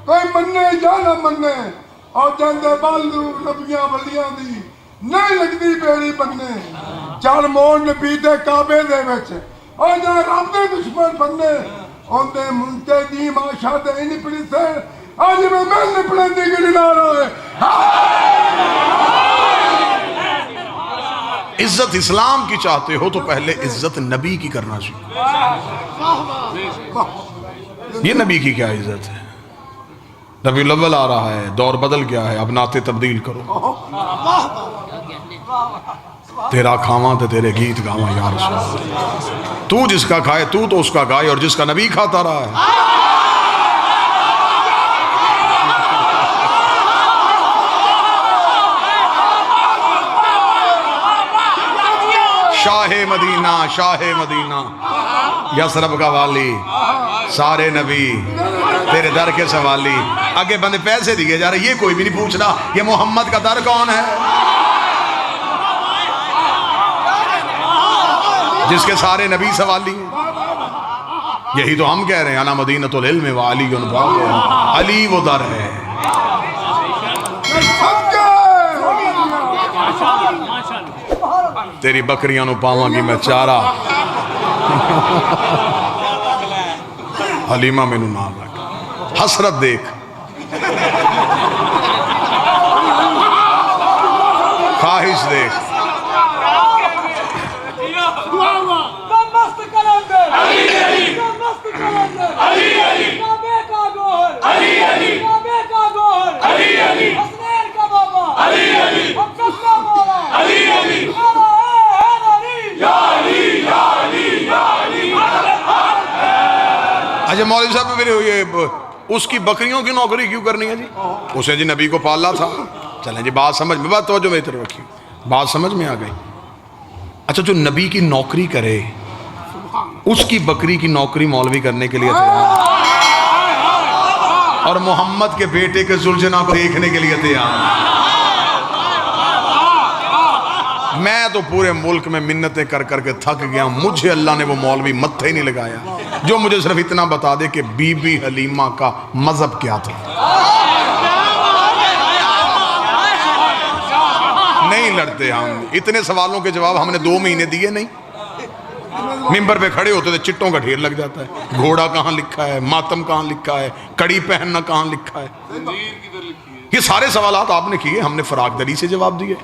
کوئی مننے یا نہ مننے اور جاندے بالو نبیاں ولیاں دی نہیں لگدی بیڑی بننے چل موڑ نبی دے کعبے دے وچ اور جا رب دے دشمن بننے اوندے منتے دی ماشا دے نہیں پڑی سے آج میں نپڑے دی گڑی نہ رہے. عزت اسلام کی چاہتے ہو تو پہلے عزت نبی کی کرنا چاہیے. یہ نبی کی کیا عزت ہے؟ ربیع الاول آ رہا ہے، دور بدل گیا ہے، اب نعتیں تبدیل کرو. تیرا کھاواں تے تیرے گیت گاواں یا رسول اللہ. تو جس کا کھائے تو اس کا گائے، اور جس کا نبی کھاتا رہا ہے. شاہ مدینہ، شاہ مدینہ، یثرب کا والی، سارے نبی تیرے در کے سوالی. آگے بندے پیسے دیے جا رہے، یہ کوئی بھی نہیں پوچھ رہا یہ محمد کا در کون ہے جس کے سارے نبی سوالی ہیں. یہی تو ہم کہہ رہے ہیں انا مدینۃ العلم وعلی باب، علی وہ در ہے. تیری بکریاں نو پاواں گی میں چارہ، حلیمہ میں نو نام لگا. حسرت دیکھ، خواہش دیکھ. اچھا مولوی صاحب میرے اس کی بکریوں کی نوکری کیوں کرنی ہے جی؟ اسے جی نبی کو پالا تھا. چلیں جی بات سمجھ میں، بات توجہ میری طرف رکھی، بات سمجھ میں آ گئی. اچھا جو نبی کی نوکری کرے اس کی بکری کی نوکری مولوی کرنے کے لیے تیار، اور محمد کے بیٹے کے زلجنا کو دیکھنے کے لیے تیار. میں تو پورے ملک میں منتیں کر کر کے تھک گیا، مجھے اللہ نے وہ مولوی متھے ہی نہیں لگایا جو مجھے صرف اتنا بتا دے کہ بی بی حلیمہ کا مذہب کیا تھا. نہیں لڑتے ہم، اتنے سوالوں کے جواب ہم نے 2 مہینے دیے نہیں. ممبر پہ کھڑے ہوتے تھے چٹوں کا ڈھیر لگ جاتا ہے، گھوڑا کہاں لکھا ہے، ماتم کہاں لکھا ہے، کڑی پہننا کہاں لکھا ہے. یہ سارے سوالات آپ نے کیے، ہم نے فراق دلی سے جواب دیے.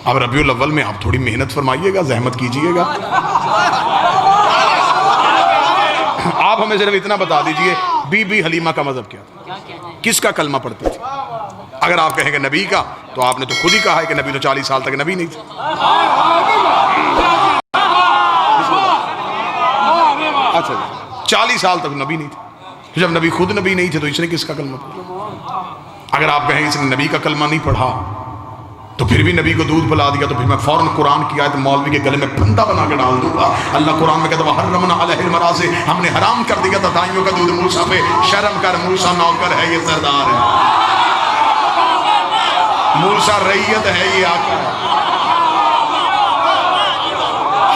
اب ربیع الاول میں آپ تھوڑی محنت فرمائیے گا، زحمت کیجئے گا. آپ ہمیں صرف اتنا بتا دیجئے بی بی حلیمہ کا مذہب کیا تھا، کس کا کلمہ پڑھتی تھی. اگر آپ کہیں گے نبی کا تو آپ نے تو خود ہی کہا ہے کہ نبی تو 40 سال تک نبی نہیں تھا. اچھا 40 سال تک نبی نہیں تھے، جب نبی خود نبی نہیں تھے تو اس نے کس کا کلمہ پڑھا. اگر آپ کہیں اس نے نبی کا کلمہ نہیں پڑھا تو پھر بھی نبی کو دودھ پلا دیا تو پھر میں فوراً قرآن کی آیت مولوی کے گلے میں پھندا بنا کے ڈال دوں گا. اللہ قرآن میں کہتا ہے وَحَرَّمْنَا عَلَيْهِ الْمَرَاضِعَ، ہم نے حرام کر دیا تھا دائیوں کا دودھ موسیٰ پہ. شرم کر، موسیٰ نوکر ہے، یہ سردار ہے. موسیٰ رعیت ہے، یہ آقا ہے.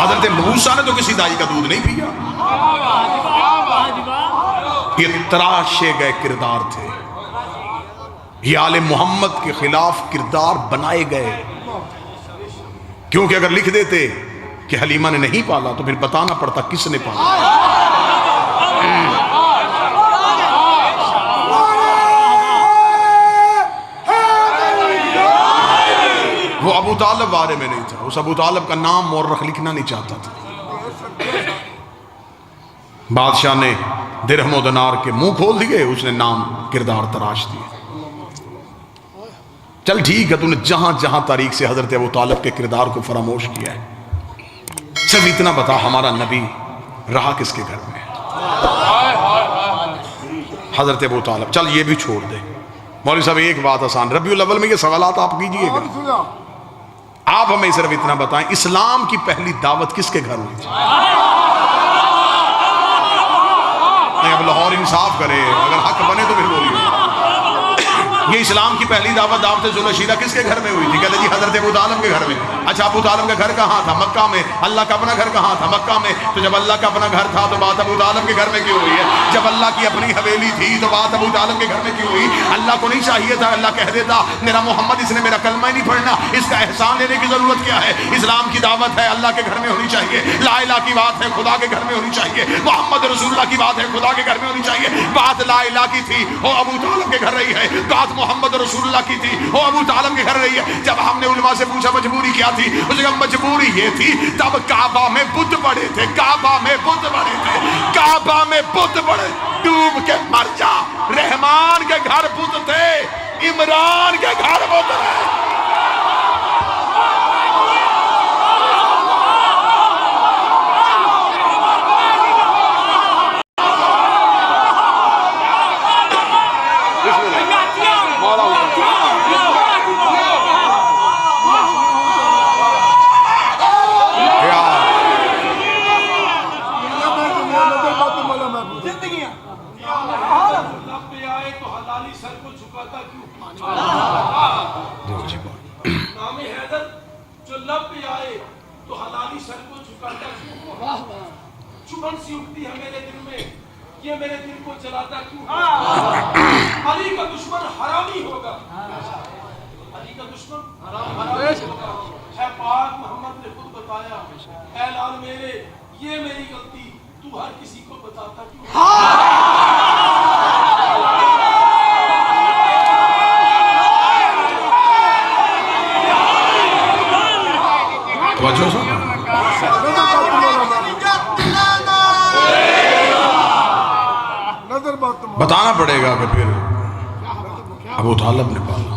حضرت موسیٰ نے تو کسی دائی کا دودھ نہیں پیا. یہ تراشے گئے کردار تھے، یہ آل محمد کے خلاف کردار بنائے گئے. کیونکہ اگر لکھ دیتے کہ حلیمہ نے نہیں پالا تو پھر بتانا پڑتا کس نے پالا. وہ ابو طالب بارے میں نہیں تھا، اس ابو طالب کا نام مورخ لکھنا نہیں چاہتا تھا. بادشاہ نے درہم و دینار کے منہ کھول دیے، اس نے نام کردار تراش دیے. چل ٹھیک ہے، تو نے جہاں جہاں تاریخ سے حضرت ابو طالب کے کردار کو فراموش کیا ہے، صرف اتنا بتا ہمارا نبی رہا کس کے گھر میں؟ حضرت ابو طالب. چل یہ بھی چھوڑ دے مولوی صاحب، ایک بات آسان، ربیع الاول میں یہ سوالات آپ کیجئے گا. آپ ہمیں صرف اتنا بتائیں اسلام کی پہلی دعوت کس کے گھر ہوئی تھی؟ اب لاہور انصاف کرے، اگر حق بنے تو پھر بولیے. یہ اسلام کی پہلی دعوت دعوت ذوالشیرہ کس کے گھر میں ہوئی تھی؟ کہتے جی حضرت ابو طالب کے گھر میں. اچھا ابو طالب کا گھر کہاں تھا؟ مکہ میں. اللہ کا اپنا گھر کہاں تھا؟ مکہ میں. تو جب اللہ کا اپنا گھر تھا تو بات ابو طالب کے گھر میں کیوں ہوئی ہے؟ جب اللہ کی اپنی حویلی تھی تو بات ابو طالب کے گھر میں کیوں ہوئی؟ اللہ کو نہیں چاہیے تھا اللہ کہہ دیتا میرا محمد اس نے میرا کلمہ ہی نہیں پڑھنا، اس کا احسان لینے کی ضرورت کیا ہے؟ اسلام کی دعوت ہے اللہ کے گھر میں ہونی چاہیے، لا الہ کی بات ہے خدا کے گھر میں ہونی چاہیے، محمد رسول اللہ کی بات ہے خدا کے گھر میں ہونی چاہیے. بات لا الہ کی تھی وہ ابو طالب کے گھر رہی ہے، بات محمد رسول اللہ کی تھی وہ ابو طالب کے گھر رہی ہے. جب ہم نے علماء سے پوچھا مجبوری کیا تھی، اس نے مجبوری یہ تھی تب کعبہ میں بت پڑے تھے، کعبہ میں بت پڑے تھے، کعبہ میں بت پڑے، ڈوب کے مر جا. رحمان کے گھر بت تھے، عمران کے گھر بت رہے. چبھن سی اٹھتی ہے میرے دل میں، یہ میرے دل کو جلاتا کیوں؟ علی کا دشمن حرامی ہوگا، علی کا دشمن حرامی ہوگا. اے پاک محمد نے خود بتایا اے لال میرے یہ میری غلطی تو ہر کسی کو بتاتا کیوں؟ توجہ سن بتانا پڑے گا کہ پھر ابو طالب نے پالا.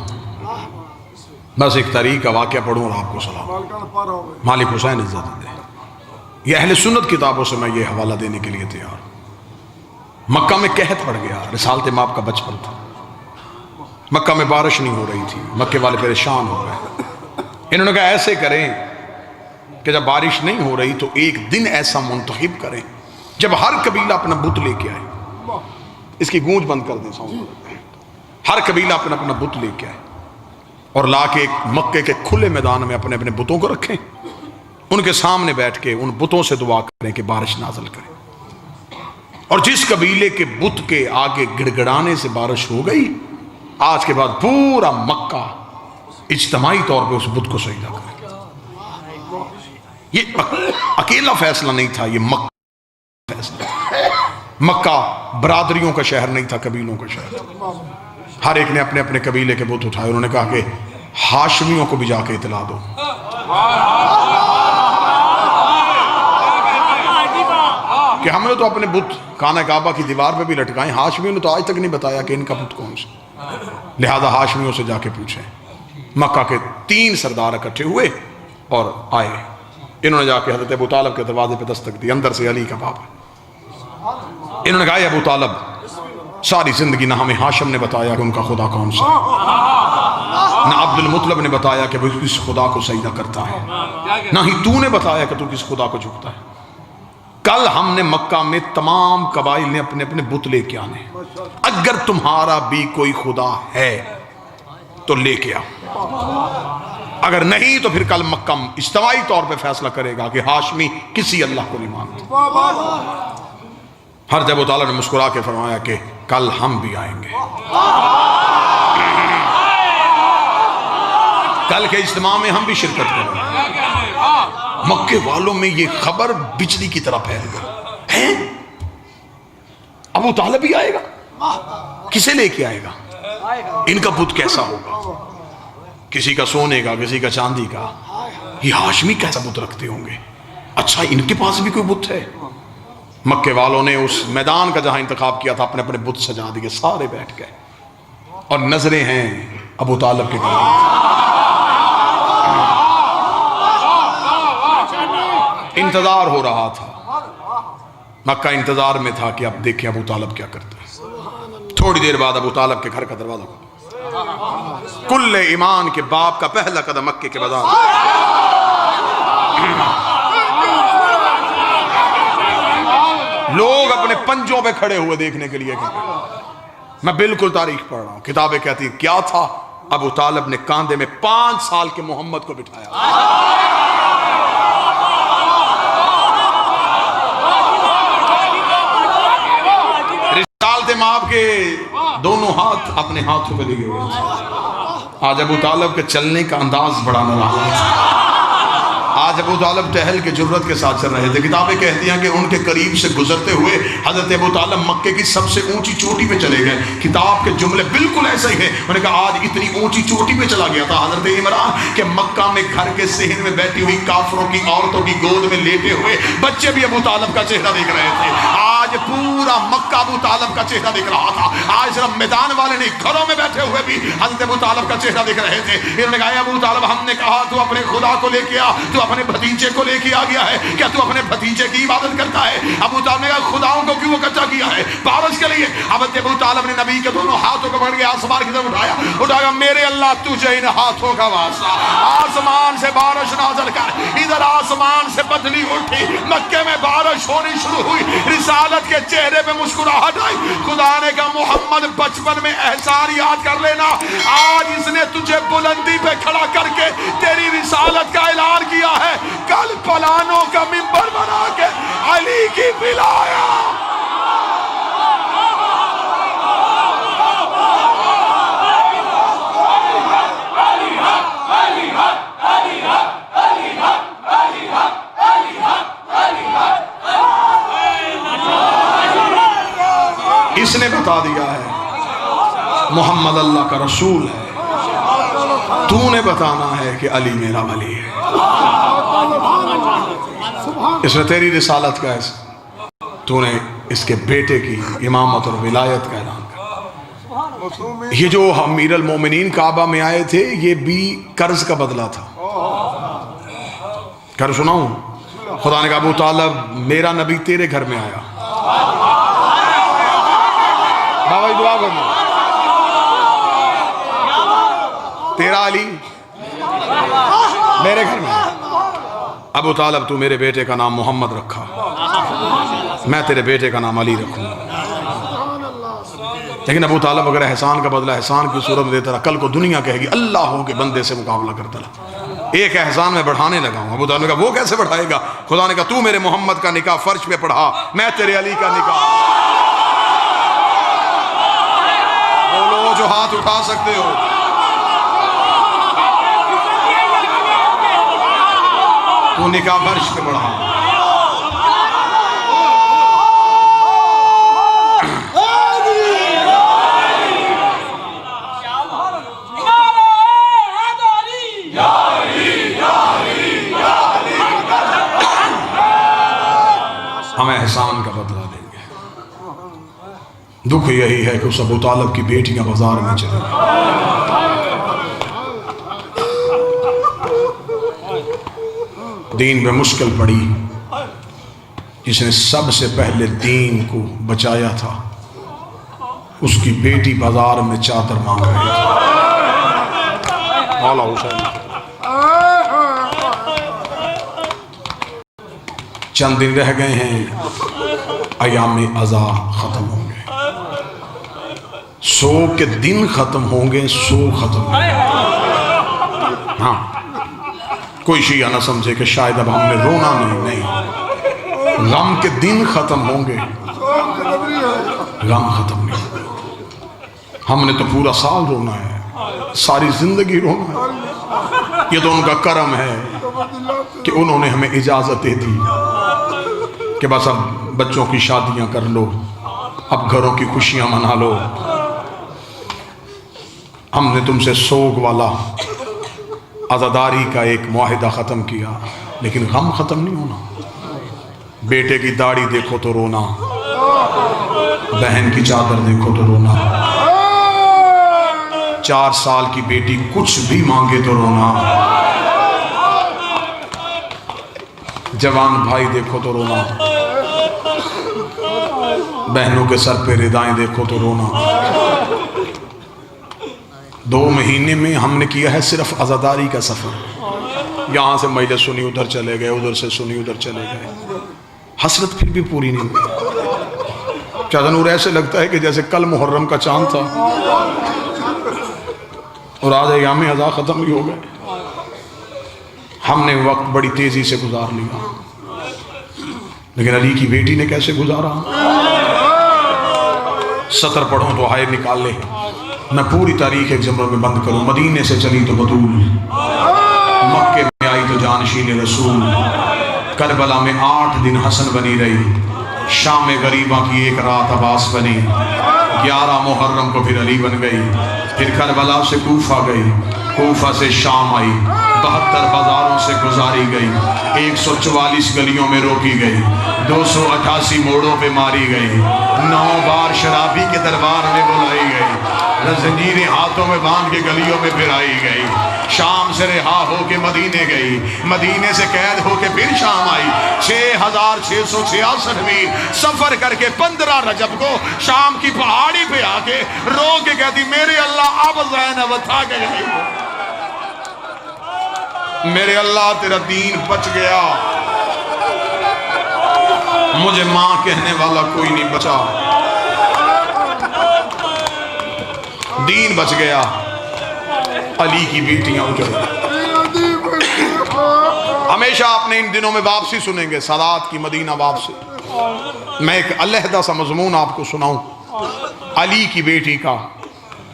بس ایک تاریخ کا واقعہ پڑھوں اور آپ کو سلام. مالک حسین عزت دے. یہ اہل سنت کتابوں سے میں یہ حوالہ دینے کے لیے تیار ہوں. مکہ میں قحط پڑ گیا، رسالت مآب کا بچپن تھا، مکہ میں بارش نہیں ہو رہی تھی، مکے والے پریشان ہو گئے. انہوں نے کہا ایسے کریں کہ جب بارش نہیں ہو رہی تو ایک دن ایسا منتخب کریں جب ہر قبیلہ اپنا بت لے کے آئے. اس کی گونج بند کر دیں ساؤنڈ. ہر قبیلہ اپنا اپنا بت لے کے آئے اور لا کے ایک مکے کے کھلے میدان میں اپنے اپنے بتوں کو رکھیں، ان کے سامنے بیٹھ کے ان بتوں سے دعا کریں کہ بارش نازل کریں. اور جس قبیلے کے بت کے آگے گڑگڑانے سے بارش ہو گئی، آج کے بعد پورا مکہ اجتماعی طور پہ اس بت کو سجدہ کرے. یہ اکیلا فیصلہ نہیں تھا، یہ مکہ فیصلہ تھا. مکہ برادریوں کا شہر نہیں تھا، قبیلوں کا شہر تھا. ہر ایک نے اپنے اپنے قبیلے کے بت اٹھائے. انہوں نے کہا کہ ہاشمیوں کو بھی جا کے اطلاع دو. کہ ہم نے تو اپنے بت خانہ کعبہ کی دیوار پہ بھی لٹکائیں، ہاشمیوں نے تو آج تک نہیں بتایا کہ ان کا بت کون سا. لہذا ہاشمیوں سے جا کے پوچھیں. مکہ کے 3 سردار اکٹھے ہوئے اور آئے. انہوں نے جا کے حضرت ابو طالب کے دروازے پہ دستک دی. اندر سے علی کا باپ. انہوں نے کہا ابو طالب ساری زندگی نہ ہمیں ہاشم نے بتایا کہ ان کا خدا کون سا ہے، نہ عبد المطلب نے بتایا کہ وہ کس خدا کو سجدہ کرتا ہے، نہ ہی تو نے بتایا کہ تو کس خدا کو جھکتا ہے. کل ہم نے مکہ میں تمام قبائل نے اپنے اپنے بت لے کے آنے. اگر تمہارا بھی کوئی خدا ہے تو لے کے آؤ، اگر نہیں تو پھر کل مکہ اجتماعی طور پہ فیصلہ کرے گا کہ ہاشمی کسی اللہ کو نہیں مانتے. ہر جب ابو طالب نے مسکرا کے فرمایا کہ کل ہم بھی آئیں گے. کل کے اجتماع میں ہم بھی شرکت کریں گے. مکے والوں میں یہ خبر بجلی کی طرح پھیل گئی. ابو طالب بھی آئے گا؟ کسے لے کے آئے گا؟ ان کا بت کیسا ہوگا؟ کسی کا سونے کا، کسی کا چاندی کا. یہ ہاشمی کیسا بت رکھتے ہوں گے؟ اچھا ان کے پاس بھی کوئی بت ہے؟ مکے والوں نے اس میدان کا جہاں انتخاب کیا تھا اپنے اپنے بت سجا دیے. سارے بیٹھ گئے اور نظریں ہیں ابو طالب کے گھر. انتظار ہو رہا تھا، مکہ انتظار میں تھا کہ اب دیکھیں ابو طالب کیا کرتا ہے. تھوڑی دیر بعد ابو طالب کے گھر کا دروازہ کھلا. کل ایمان کے باپ کا پہلا قدم مکے کے بازار. لوگ اپنے پنجوں پہ کھڑے ہوئے دیکھنے کے لیے میں بالکل تاریخ پڑھ رہا ہوں. کتابیں کہتی ہیں کیا تھا. ابو طالب نے کاندھے میں 5 سال کے محمد کو بٹھایا. رسالت مآب کے دونوں ہاتھ اپنے ہاتھوں پہ لگے ہوئے تھے. آج ابو طالب کے چلنے کا انداز بڑا نرالا ہے. آج ابو طالب ٹہل کے جرت کے ساتھ چل رہے تھے. کتابیں کہتی ہیں کہ ان کے قریب سے گزرتے ہوئے حضرت ابو طالب مکے کی سب سے اونچی چوٹی پہ چلے گئے. کتاب کے جملے بالکل ایسے ہی ہیں. انہوں نے کہا آج اتنی اونچی چوٹی پہ چلا گیا تھا حضرت عمران کہ مکہ میں گھر کے صحن میں بیٹھی ہوئی کافروں کی عورتوں کی گود میں لیٹے ہوئے بچے بھی ابو طالب کا چہرہ دیکھ رہے تھے. آج پورا مکہ ابو طالب کا چہرہ دیکھ رہا تھا. آج صرف میدان والے نہیں, گھروں میں بیٹھے ہوئے بھی حضرت ابو طالب کا چہرہ دیکھ رہے تھے. انہوں نے کہا ابو طالب ہم نے کہا تو اپنے خدا کو لے کے آ, تو اپنے بھتیجے کو لے کے آ گیا ہے, کیا تو اپنے بھتیجے کی عبادت کرتا ہے؟ ابو طالب نے کہا خداؤں کو کیوں اکٹھا کیا ہے؟ بارش کے لیے. حضرت ابو طالب نے نبی کے دونوں ہاتھوں کو پکڑ کے آسمان کی طرف اٹھایا. میرے اللہ تجھے ان ہاتھوں کا واسطہ, آسمان سے بارش نازل کر. ادھر آسمان سے بدلی اٹھی, مکے میں بارش ہونی شروع ہوئی. رسالت کے چہرے پہ مسکراہٹ آئی. خدا نے کہا محمد بچپن میں احسان یاد کر لینا, آج اس نے تجھے بلندی پہ کھڑا کر کے تیری رسالت کا اعلان کیا ہے. کل پلانوں کا منبر بنا کے علی کی بلایا. اس نے بتا دیا ہے محمد اللہ کا رسول ہے, تو نے بتانا ہے کہ علی میرا ولی ہے. اس نے تیری رسالت کا ہے, تو نے اس کے بیٹے کی امامت اور ولایت کا اعلان کر. یہ جو امیر المومنین کعبہ میں آئے تھے یہ بھی قرض کا بدلہ تھا. قرض سناؤں, خدا نے کہا ابو طالب میرا نبی تیرے گھر میں آیا, بابا دعا کرنا, تیرا علی میرے گھر میں. ابو طالب تو میرے بیٹے کا نام محمد رکھا, میں تیرے بیٹے کا نام علی رکھوں. لیکن ابو طالب اگر احسان کا بدلہ احسان کی صورت میں دیتا رہا, کل کو دنیا کہے گی اللہ ہو کے بندے سے مقابلہ کرتا رہا. ایک احسان میں بڑھانے لگا ہوں. ابو طالب نے کہا وہ کیسے بڑھائے گا؟ خدا نے کہا تو میرے محمد کا نکاح فرش پہ پڑھا, میں تیرے علی کا نکاح. بولو جو ہاتھ اٹھا سکتے ہو. تو نکاح فرش پہ پڑھا. ہم احسان کا بدلہ دیں گے. دکھ یہی ہے کہ اس ابو طالب کی بیٹیاں بازار میں چلیں. دین میں مشکل پڑی, جس نے سب سے پہلے دین کو بچایا تھا اس کی بیٹی بازار میں چادر مانگ رہی تھی. مولا حسین چند دن رہ گئے ہیں, ایام عزا ختم ہوں گے, سو کے دن ختم ہوں گے, سو ختم ہوں گے. ہاں کوئی شیعہ نہ سمجھے کہ شاید اب ہم نے رونا نہیں, غم کے دن ختم ہوں گے, غم ختم نہیں. ہم نے تو پورا سال رونا ہے, ساری زندگی رونا ہے. یہ تو ان کا کرم ہے کہ انہوں نے ہمیں اجازت دے دی کہ بس اب بچوں کی شادیاں کر لو, اب گھروں کی خوشیاں منا لو. ہم نے تم سے سوگ والا عزاداری کا ایک معاہدہ ختم کیا, لیکن غم ختم نہیں ہونا. بیٹے کی داڑھی دیکھو تو رونا, بہن کی چادر دیکھو تو رونا, 4 سال کی بیٹی کچھ بھی مانگے تو رونا, جوان بھائی دیکھو تو رونا, بہنوں کے سر پہ ردائیں دیکھو تو رونا. 2 مہینے میں ہم نے کیا ہے صرف عزاداری کا سفر. یہاں سے مجلس سنی ادھر چلے گئے, ادھر سے سنی ادھر چلے گئے, حسرت پھر بھی پوری نہیں ہوئی. چادر نور ایسے لگتا ہے کہ جیسے کل محرم کا چاند تھا اور آج ایام ازا ختم بھی ہو گئے. ہم نے وقت بڑی تیزی سے گزار لیا، لیکن علی کی بیٹی نے کیسے گزارا؟ سطر پڑھوں تو آئے نکال لے. میں پوری تاریخ ایک جملوں میں بند کروں. مدینے سے چلی تو بطول، مکے میں آئی تو جانشین رسول، کربلا میں 8 دن حسن بنی رہی، شام میں غریبہ کی 1 رات عباس بنی، 11 محرم کو پھر علی بن گئی، پھر کربلا سے کوفہ گئی، کوفہ سے شام آئی، 72 بازاروں سے گزاری گئی، 144 گلیوں میں روکی گئی، 288 موڑوں پہ ماری گئی، 9 بار شرابی کے دربار میں بلائی گئی، زنجیریں ہاتھوں میں باندھ کے گلیوں میں پھرائی گئی، شام سے رہا ہو کے مدینے گئی، مدینے سے قید ہو کے پھر شام آئی، 6666 میل سفر کر کے 15 رجب کو شام کی پہاڑی پہ آ کے رو کے کہتی میرے اللہ اب زینب تھا کہ گئی، میرے اللہ تیرا دین بچ گیا، مجھے ماں کہنے والا کوئی نہیں بچا، دین بچ گیا، علی کی بیٹیاں اجڑ. ہمیشہ آپ نے ان دنوں میں واپسی سنیں گے، سادات کی مدینہ واپسی. میں ایک علیحدہ سا مضمون آپ کو سناؤں، علی کی بیٹی کا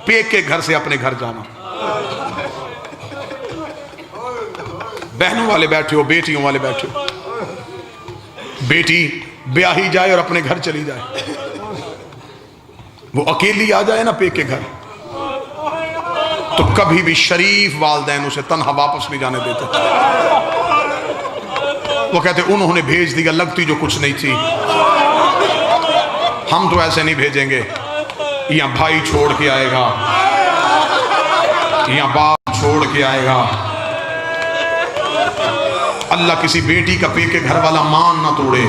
پیک کے گھر سے اپنے گھر جانا. بہنوں والے بیٹھے ہو، بیٹیوں والے بیٹھے ہو، بیٹی بیاہی جائے اور اپنے گھر چلی جائے، وہ اکیلی آ جائے نا پیک کے گھر، تو کبھی بھی شریف والدین اسے تنہا واپس نہیں جانے دیتے. وہ کہتے انہوں نے بھیج دیا، لگتی جو کچھ نہیں تھی، ہم تو ایسے نہیں بھیجیں گے. یا بھائی چھوڑ کے آئے گا، یا باپ چھوڑ کے آئے گا. اللہ کسی بیٹی کا پیک کے گھر والا مان نہ توڑے.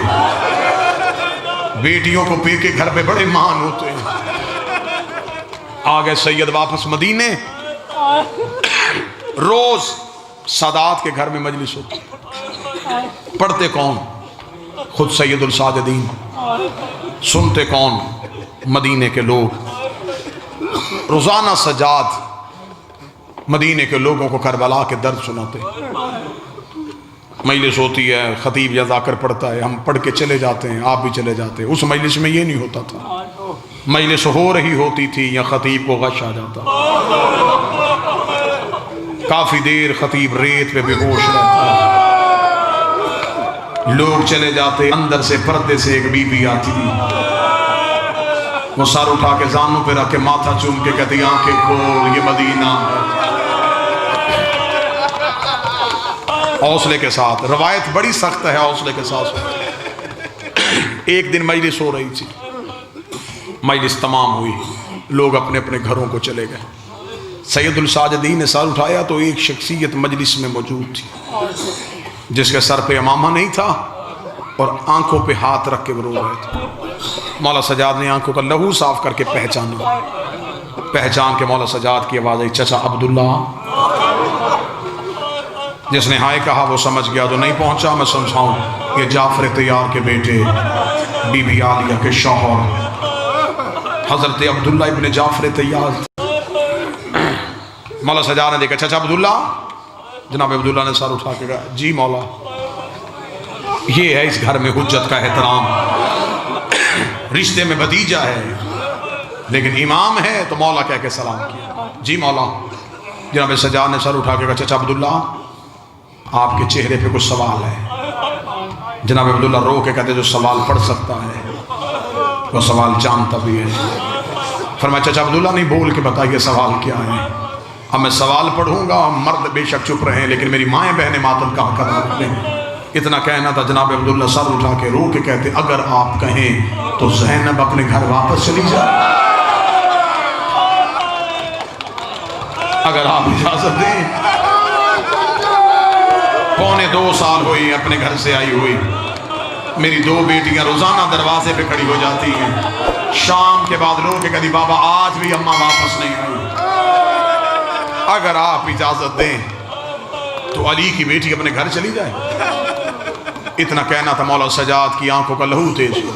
بیٹیوں کو پیک کے گھر پہ بڑے مان ہوتے ہیں. آگے سید واپس مدینے، روز سادات کے گھر میں مجلس ہوتی. پڑھتے کون؟ خود سید الساجدین. سنتے کون؟ مدینے کے لوگ. روزانہ سجاد مدینے کے لوگوں کو کربلا کے درد سناتے. مجلس ہوتی ہے، خطیب یا ذاکر پڑھتا ہے، ہم پڑھ کے چلے جاتے ہیں، آپ بھی چلے جاتے ہیں. اس مجلس میں یہ نہیں ہوتا تھا، مجلس ہو رہی ہوتی تھی یا خطیب کو غش آ جاتا، کافی دیر خطیب ریت پہ بے ہوش رہتا، لوگ چلے جاتے. اندر سے پردے سے ایک بی بی آتی تھی، وہ سر اٹھا کے زانوں پہ رکھ کے ماتھا چوم کے کہتی آنکھیں کھول، یہ مدینہ. حوصلے کے ساتھ، روایت بڑی سخت ہے، حوصلے کے ساتھ. ایک دن مجلس ہو رہی تھی، مجلس تمام ہوئی، لوگ اپنے اپنے گھروں کو چلے گئے. سید الساجدین نے سر اٹھایا تو ایک شخصیت مجلس میں موجود تھی، جس کے سر پہ امامہ نہیں تھا اور آنکھوں پہ ہاتھ رکھ کے وہ رو رہے تھے. مولا سجاد نے آنکھوں کا لہو صاف کر کے پہچانا. پہچان کے مولا سجاد کی آواز آئی، چچا عبداللہ. جس نے ہائے کہا وہ سمجھ گیا، تو نہیں پہنچا میں سمجھاؤں، یہ جعفر طیار کے بیٹے، بی بی عالیہ کے شوہر حضرت عبداللہ ابن جعفر طیار. مولا سجاد نے دیکھا، چچا عبداللہ. جناب عبداللہ نے سر اٹھا کے کہا، جی مولا. یہ ہے اس گھر میں حجت کا احترام. رشتے میں بھتیجا ہے لیکن امام ہے، تو مولا کہہ کے سلام کیا. جی مولا. جناب سجاد نے سر اٹھا کے کہا، چچا عبداللہ آپ کے چہرے پہ کچھ سوال ہے. جناب عبداللہ رو کے کہتے جو سوال پڑھ سکتا ہے وہ سوال جانتا بھی ہے. فرمایا چچا عبداللہ نہیں، بول کے بتائیے سوال کیا ہے. اب میں سوال پڑھوں گا، مرد بے شک چپ رہیں لیکن میری مائیں بہنیں ماتم کا حق ادا کریں. اتنا کہنا تھا. جناب عبداللہ سر اٹھا کے رو کے کہتے اگر آپ کہیں تو زینب اپنے گھر واپس چلی جائے، اگر آپ اجازت دیں. 2.25 سال ہوئی اپنے گھر سے آئی ہوئی، میری 2 بیٹیاں روزانہ دروازے پہ کھڑی ہو جاتی ہیں. شام کے بعد رو کے کہتی بابا آج بھی اماں واپس نہیں آئی، اگر آپ اجازت دیں تو علی کی بیٹی اپنے گھر چلی جائے. اتنا کہنا تھا. مولا سجاد کی آنکھوں کا لہو تیز ہوا.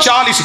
40